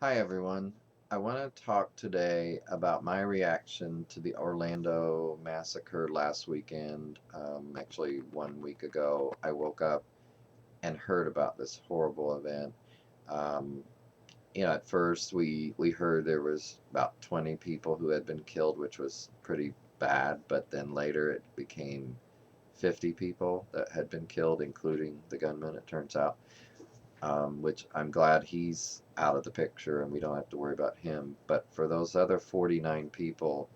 Hi everyone. I want to talk today about my reaction to the Orlando massacre last weekend. Actually, 1 week ago, I woke up and heard about this horrible event. Um, at first we heard there was about 20 people who had been killed, which was pretty bad, but then later it became 50 people that had been killed, including the gunman, it turns out, which I'm glad he's out of the picture and we don't have to worry about him. But for those other 49 people,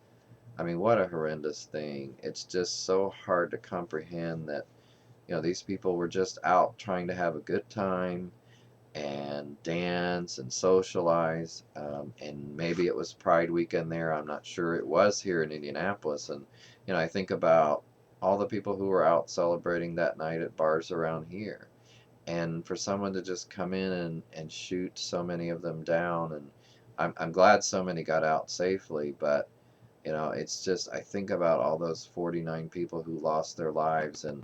I mean, what a horrendous thing. It's just so hard to comprehend that, these people were just out trying to have a good time and dance and socialize. And maybe it was Pride weekend there. I'm not sure. It was here in Indianapolis. And, I think about all the people who were out celebrating that night at bars around here, and for someone to just come in and shoot so many of them down. And I'm glad so many got out safely, but it's just, I think about all those 49 people who lost their lives, and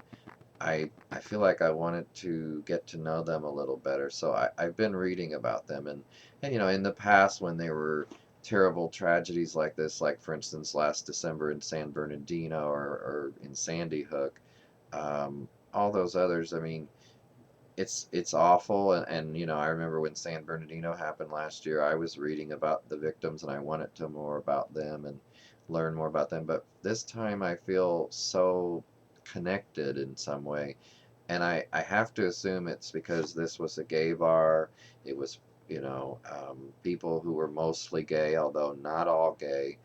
I feel like I wanted to get to know them a little better. So I've been reading about them, and in the past when there were terrible tragedies like this, like for instance last December in San Bernardino, or in Sandy Hook, all those others, I mean, it's awful. And I remember when San Bernardino happened last year, I was reading about the victims and I wanted to more about them and learn more about them. But this time I feel so connected in some way, and I have to assume it's because this was a gay bar. It was, people who were mostly gay, although not all gay.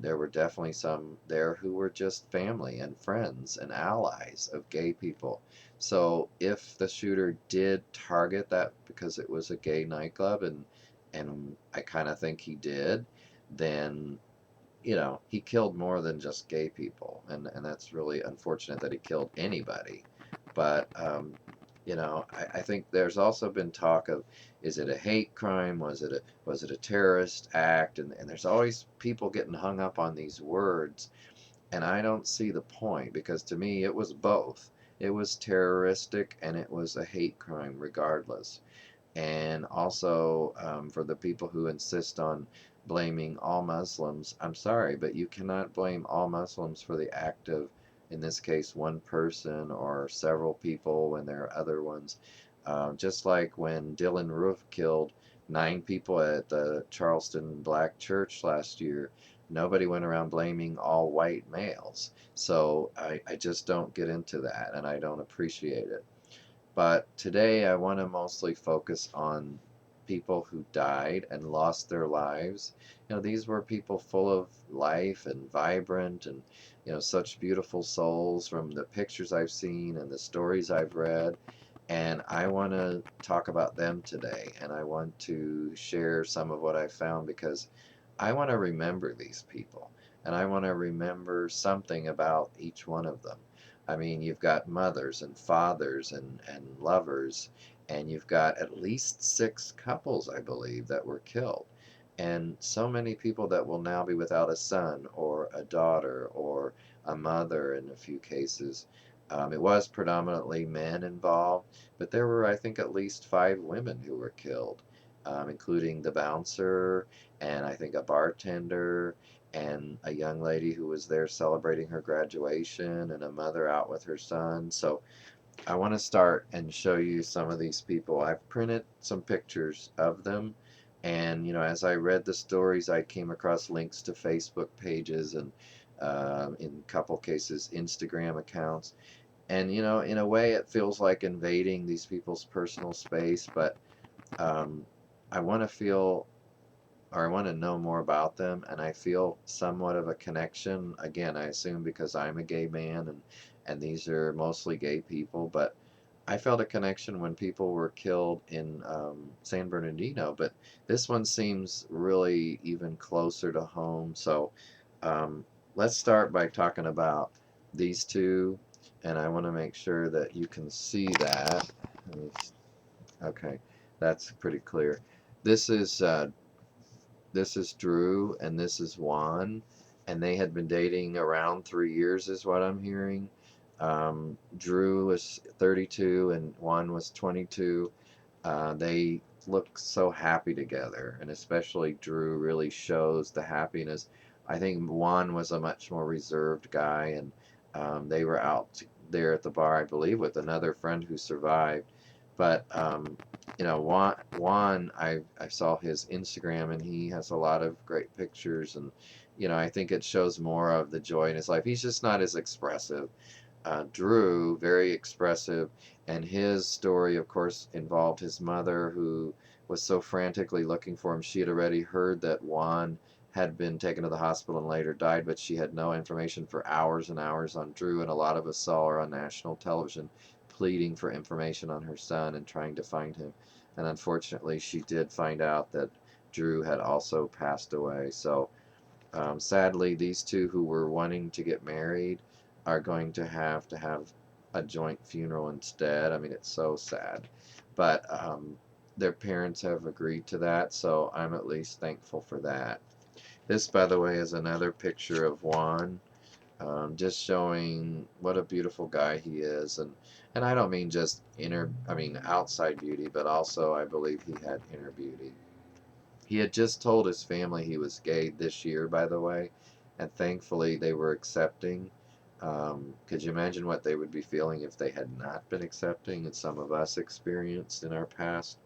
There were definitely some there who were just family and friends and allies of gay people. So if the shooter did target that because it was a gay nightclub, and I kind of think he did, then he killed more than just gay people, and that's really unfortunate that he killed anybody. But I think there's also been talk of, is it a hate crime? Was it a terrorist act? And there's always people getting hung up on these words, and I don't see the point, because to me it was both. It was terroristic and it was a hate crime regardless. And also, for the people who insist on blaming all Muslims, I'm sorry, but you cannot blame all Muslims for the act of, in this case, one person or several people when there are other ones. Just like when Dylan Roof killed 9 people at the Charleston Black Church last year, nobody went around blaming all white males. So I just don't get into that, and I don't appreciate it. But today I want to mostly focus on people who died and lost their lives. These were people full of life and vibrant, and, such beautiful souls from the pictures I've seen and the stories I've read. And I want to talk about them today, and I want to share some of what I found, because I want to remember these people, and I want to remember something about each one of them. I mean, you've got mothers and fathers and lovers, and you've got at least 6 couples, I believe, that were killed. And so many people that will now be without a son or a daughter or a mother in a few cases. It was predominantly men involved, but there were, I think, at least 5 women who were killed, including the bouncer, and I think a bartender, and a young lady who was there celebrating her graduation, and a mother out with her son. So I want to start and show you some of these people. I've printed some pictures of them, and as I read the stories, I came across links to Facebook pages, and in a couple cases Instagram accounts. And in a way it feels like invading these people's personal space, but um, I want to feel, or I want to know more about them, and I feel somewhat of a connection. Again, I assume because I'm a gay man, and these are mostly gay people, but I felt a connection when people were killed in San Bernardino, but this one seems really even closer to home. So um, let's start by talking about these two, and I want to make sure that you can see that. Okay, that's pretty clear. This is Drew, and this is Juan, and they had been dating around 3 years, is what I'm hearing. Drew was 32 and Juan was 22. They look so happy together, and especially Drew really shows the happiness. I think Juan was a much more reserved guy, and they were out there at the bar, I believe, with another friend who survived. But Juan, I saw his Instagram, and he has a lot of great pictures, and I think it shows more of the joy in his life. He's just not as expressive. Drew, very expressive, and his story, of course, involved his mother, who was so frantically looking for him. She had already heard that Juan had been taken to the hospital and later died, but she had no information for hours and hours on Drew, and a lot of us saw her on national television pleading for information on her son and trying to find him. And unfortunately, she did find out that Drew had also passed away. So sadly, these two who were wanting to get married are going to have a joint funeral instead. I mean, it's so sad. But their parents have agreed to that, so I'm at least thankful for that. This, by the way, is another picture of Juan, just showing what a beautiful guy he is. And I don't mean just I mean outside beauty, but also I believe he had inner beauty. He had just told his family he was gay this year, by the way, and thankfully they were accepting. Could you imagine what they would be feeling if they had not been accepting, and some of us experienced in our past?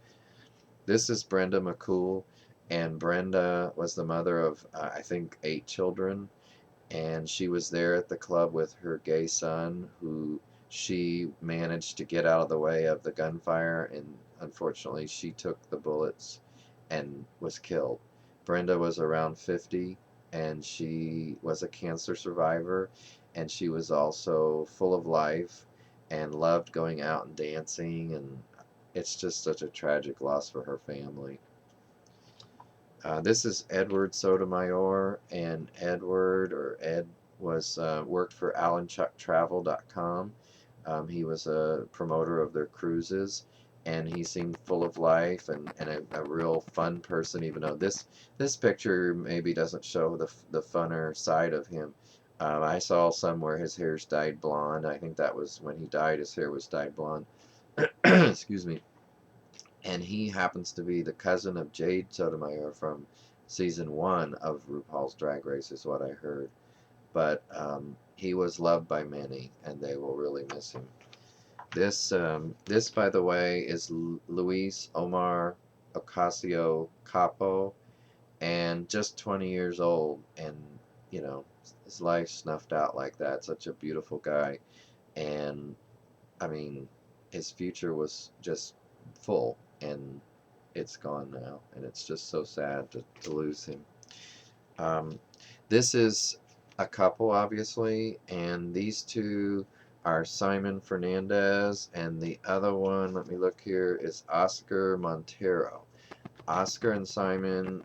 This is Brenda McCool, and Brenda was the mother of, I think, 8 children, and she was there at the club with her gay son, who she managed to get out of the way of the gunfire, and unfortunately, she took the bullets and was killed. Brenda was around 50, and she was a cancer survivor, and she was also full of life and loved going out and dancing, and it's just such a tragic loss for her family. This is Edward Sotomayor, and Ed was worked for AlanChuckTravel.com. He was a promoter of their cruises, and he seemed full of life and a real fun person. Even though this picture maybe doesn't show the funner side of him. I saw somewhere his hair's dyed blonde. I think that was when he died. His hair was dyed blonde. Excuse me. And he happens to be the cousin of Jade Sotomayor from season 1 of RuPaul's Drag Race, is what I heard. But he was loved by many, and they will really miss him. This, by the way, is Luis Omar Ocasio Capo, and just 20 years old, and his life snuffed out like that. Such a beautiful guy, and I mean, his future was just full, and it's gone now, and it's just so sad to lose him. Um, this is a couple, obviously, and these two are Simon Fernandez, and the other one, let me look here, is Oscar Montero. Oscar and Simon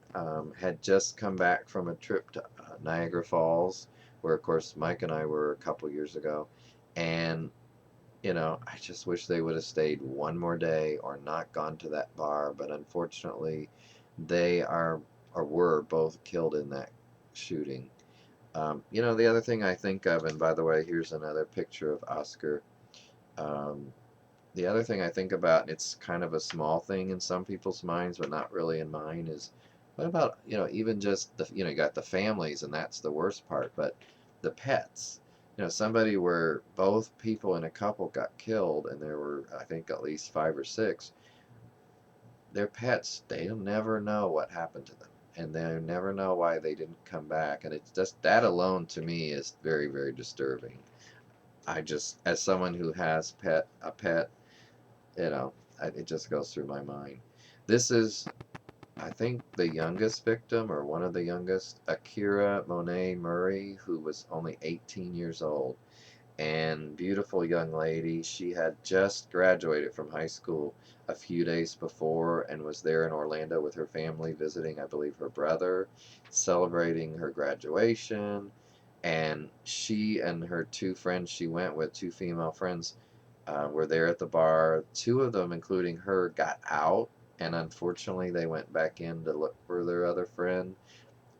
had just come back from a trip to Niagara Falls, where, of course, Mike and I were a couple years ago, and I just wish they would have stayed one more day or not gone to that bar, but unfortunately, they are or were both killed in that shooting. The other thing I think of, and by the way, here's another picture of Oscar. Um, the other thing I think about, and it's kind of a small thing in some people's minds, but not really in mine, is what about, even just you got the families, and that's the worst part, but the pets. Somebody where both people in a couple got killed, and there were, I think, at least 5 or 6. Their pets, they'll never know what happened to them, and they'll never know why they didn't come back, and it's just that alone to me is very, very disturbing. I just, as someone who has a pet, you know, it just goes through my mind. This is, I think, the youngest victim, or one of the youngest, Akira Monet Murray, who was only 18 years old. And beautiful young lady. She had just graduated from high school a few days before and was there in Orlando with her family visiting, I believe, her brother, celebrating her graduation. And she and her 2 friends she went with, 2 female friends, were there at the bar. 2 of them, including her, got out, and unfortunately they went back in to look for their other friend,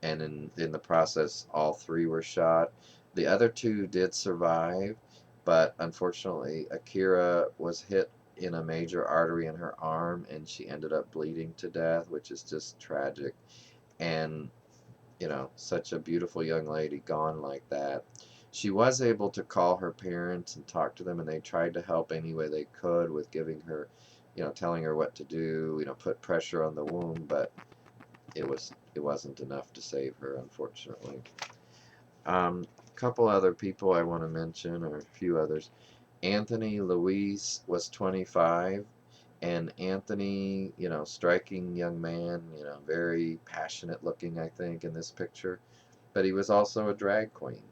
and in the process all 3 were shot. The other 2 did survive, but unfortunately Akira was hit in a major artery in her arm, and she ended up bleeding to death, which is just tragic. And such a beautiful young lady gone like that. She was able to call her parents and talk to them, and they tried to help any way they could with giving her, telling her what to do, put pressure on the womb, but it wasn't enough to save her, unfortunately. A couple other people I want to mention, or a few others. Anthony Luis was 25, and Anthony, striking young man, very passionate looking, I think, in this picture. But he was also a drag queen.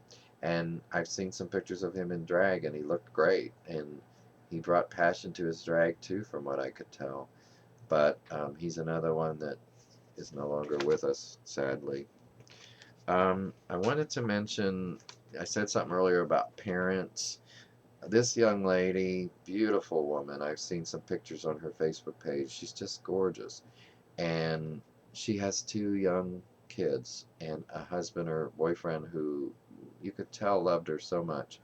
And I've seen some pictures of him in drag, and he looked great. And he brought passion to his drag, too, from what I could tell. But he's another one that is no longer with us, sadly. I wanted to mention, I said something earlier about parents. This young lady, beautiful woman, I've seen some pictures on her Facebook page. She's just gorgeous. And she has two young kids and a husband or boyfriend who you could tell loved her so much.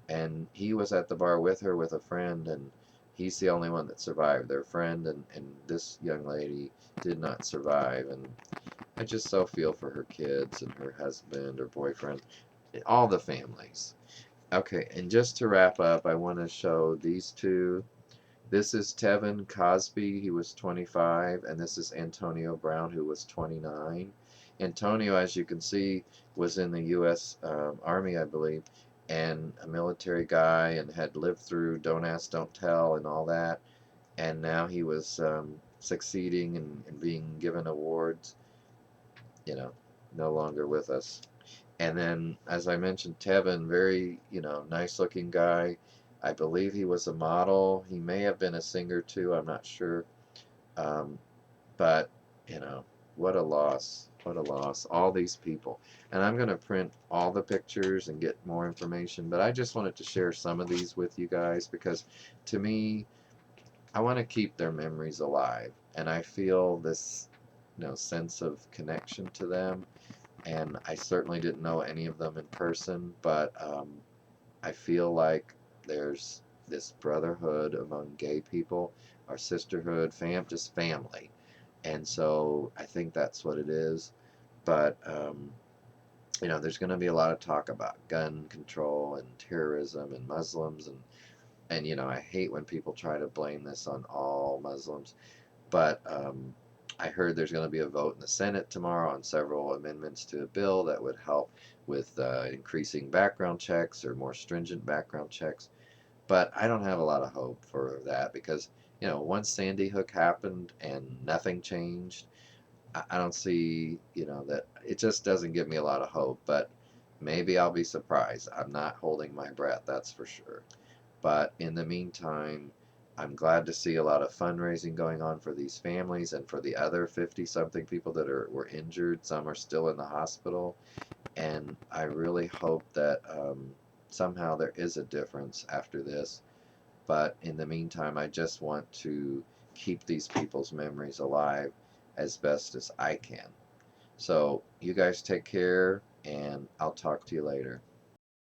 And he was at the bar with her with a friend, and he's the only one that survived. Their friend and this young lady did not survive. And I just so feel for her kids and her husband or boyfriend, all the families. Okay, and just to wrap up, I want to show these two. This is Tevin Cosby, he was 25, and this is Antonio Brown, who was 29. Antonio, as you can see, was in the U.S. Army, I believe, and a military guy, and had lived through Don't Ask, Don't Tell, and all that. And now he was succeeding and being given awards, you know, no longer with us. And then, as I mentioned, Tevin, very, nice looking guy. I believe he was a model. He may have been a singer too. I'm not sure. Um, but, you know, what a loss. What a loss. All these people. And I'm going to print all the pictures and get more information. But I just wanted to share some of these with you guys because to me, I want to keep their memories alive. And I feel this, sense of connection to them, and I certainly didn't know any of them in person, but I feel like there's this brotherhood among gay people, our sisterhood, just family, and so I think that's what it is. But there's going to be a lot of talk about gun control and terrorism and Muslims, and I hate when people try to blame this on all Muslims, but I heard there's going to be a vote in the Senate tomorrow on several amendments to a bill that would help with increasing background checks or more stringent background checks. But I don't have a lot of hope for that because, once Sandy Hook happened and nothing changed, I don't see, that it just doesn't give me a lot of hope. But maybe I'll be surprised. I'm not holding my breath, that's for sure. But in the meantime, I'm glad to see a lot of fundraising going on for these families and for the other 50 something people that were injured. Some are still in the hospital. And I really hope that somehow there is a difference after this. But in the meantime, I just want to keep these people's memories alive as best as I can. So you guys take care, and I'll talk to you later.